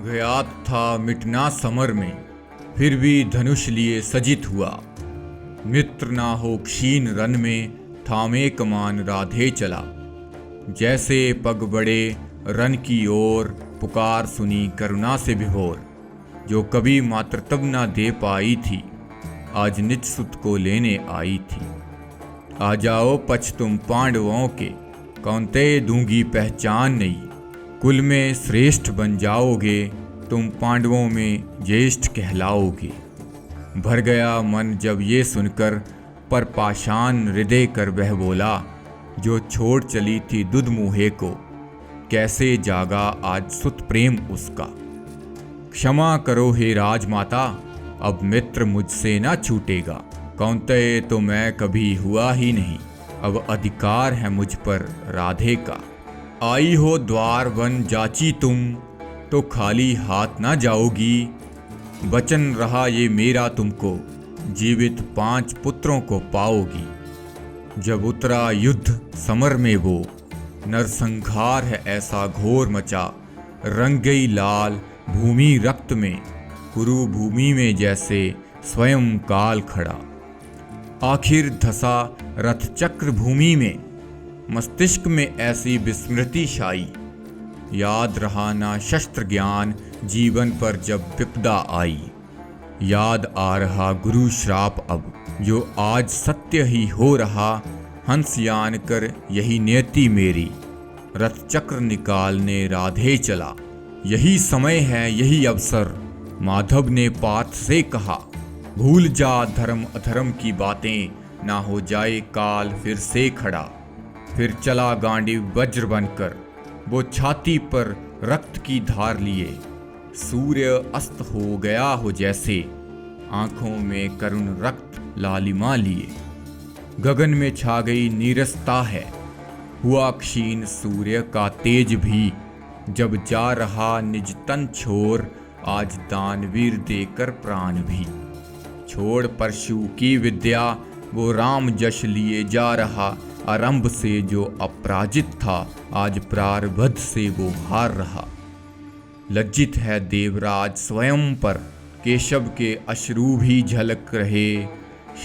गयात था मिटना समर में, फिर भी धनुष लिए सजित हुआ। मित्र ना हो क्षीण रन में, थामे कमान राधे चला। जैसे पग बढ़े रन की ओर, पुकार सुनी करुणा से विभोर। जो कभी मात्र तब ना दे पाई थी, आज निज सुत को लेने आई थी। आ जाओ पछ तुम पांडवों के, कौन्तेय दूंगी पहचान नई। कुल में श्रेष्ठ बन जाओगे, तुम पांडवों में ज्येष्ठ कहलाओगे। भर गया मन जब ये सुनकर, पर पाषाण हृदय कर वह बोला। जो छोड़ चली थी दुध मुहे को, कैसे जागा आज सुत प्रेम उसका। क्षमा करो हे राजमाता, अब मित्र मुझसे ना छूटेगा। कौन्तेय तो मैं कभी हुआ ही नहीं, अब अधिकार है मुझ पर राधे का। आई हो द्वार वन जाची तुम, तो खाली हाथ ना जाओगी। वचन रहा ये मेरा तुमको, जीवित 5 पुत्रों को पाओगी। जब उतरा युद्ध समर में वो, नरसंहार है ऐसा घोर मचा। रंग गई लाल भूमि रक्त में, कुरु भूमि में जैसे स्वयं काल खड़ा। आखिर धसा रथ चक्र भूमि में, मस्तिष्क में ऐसी विस्मृति छाई। याद रहा ना शस्त्र ज्ञान, जीवन पर जब विपदा आई। याद आ रहा गुरु श्राप अब, जो आज सत्य ही हो रहा। हंस यान कर यही नियति मेरी, रथ चक्र निकालने राधे चला। यही समय है यही अवसर, माधव ने पार्थ से कहा। भूल जा धर्म अधर्म की बातें, ना हो जाए काल फिर से खड़ा। फिर चला गांडीव वज्र बनकर, वो छाती पर रक्त की धार लिए। सूर्य अस्त हो गया हो जैसे, आंखों में करुण रक्त लालिमा लिए। गगन में छा गई नीरसता है, हुआ क्षीण सूर्य का तेज भी। जब जा रहा निज तन छोड़, आज दानवीर देकर प्राण भी। छोड़ परशु की विद्या, वो राम जश लिए जा रहा। आरंभ से जो अपराजित था, आज प्रारब्ध से वो हार रहा। लज्जित है देवराज स्वयं पर, केशव के अश्रु भी झलक रहे।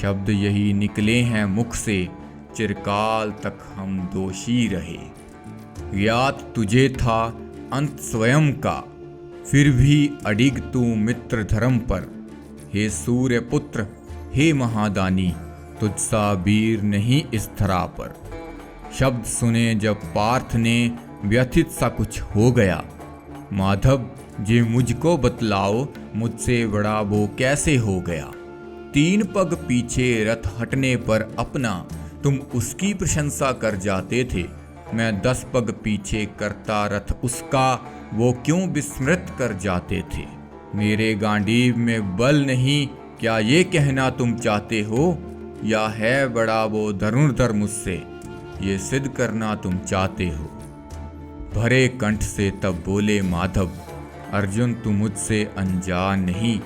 शब्द यही निकले हैं मुख से, चिरकाल तक हम दोषी रहे। ज्ञात तुझे था अंत स्वयं का, फिर भी अडिग तू मित्र धर्म पर। हे सूर्य पुत्र हे महादानी, तुझसा वीर नहीं इस धरा पर। शब्द सुने जब पार्थ ने, व्यथित सा कुछ हो गया। माधव जे मुझको बतलाओ, मुझसे बड़ा वो कैसे हो गया। 3 पग पीछे रथ हटने पर अपना, तुम उसकी प्रशंसा कर जाते थे। मैं 10 पग पीछे करता रथ उसका, वो क्यों विस्मृत कर जाते थे। मेरे गांडीव में बल नहीं, क्या ये कहना तुम चाहते हो। या है बड़ा वो धनुर्धर मुझसे, ये सिद्ध करना तुम चाहते हो। भरे कंठ से तब बोले माधव, अर्जुन तू मुझसे अनजान नहीं।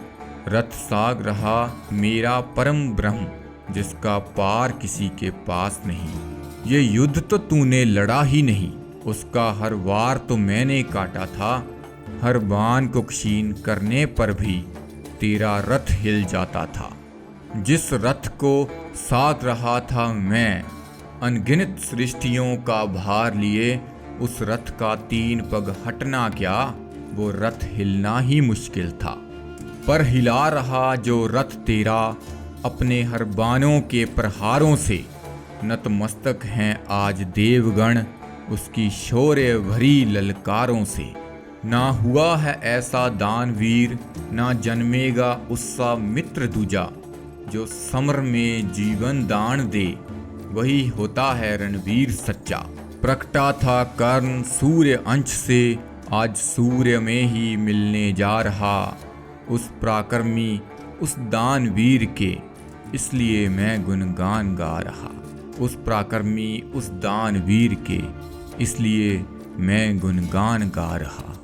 रथ साग रहा मेरा परम ब्रह्म, जिसका पार किसी के पास नहीं। ये युद्ध तो तूने लड़ा ही नहीं, उसका हर वार तो मैंने काटा था। हर बाण को क्षीण करने पर भी तेरा रथ हिल जाता था। जिस रथ को साथ रहा था मैं, अनगिनत सृष्टियों का भार लिए। उस रथ का 3 पग हटना क्या, वो रथ हिलना ही मुश्किल था। पर हिला रहा जो रथ तेरा, अपने हर बाणों के प्रहारों से। नतमस्तक हैं आज देवगण, उसकी शौर्य भरी ललकारों से। ना हुआ है ऐसा दानवीर, ना जन्मेगा उससा मित्र दूजा। जो समर में जीवन दान दे, वही होता है रणवीर सच्चा। प्रकटा था कर्ण सूर्य अंश से, आज सूर्य में ही मिलने जा रहा। उस पराक्रमी उस दानवीर के, इसलिए मैं गुणगान गा रहा। उस पराक्रमी उस दानवीर के, इसलिए मैं गुणगान गा रहा।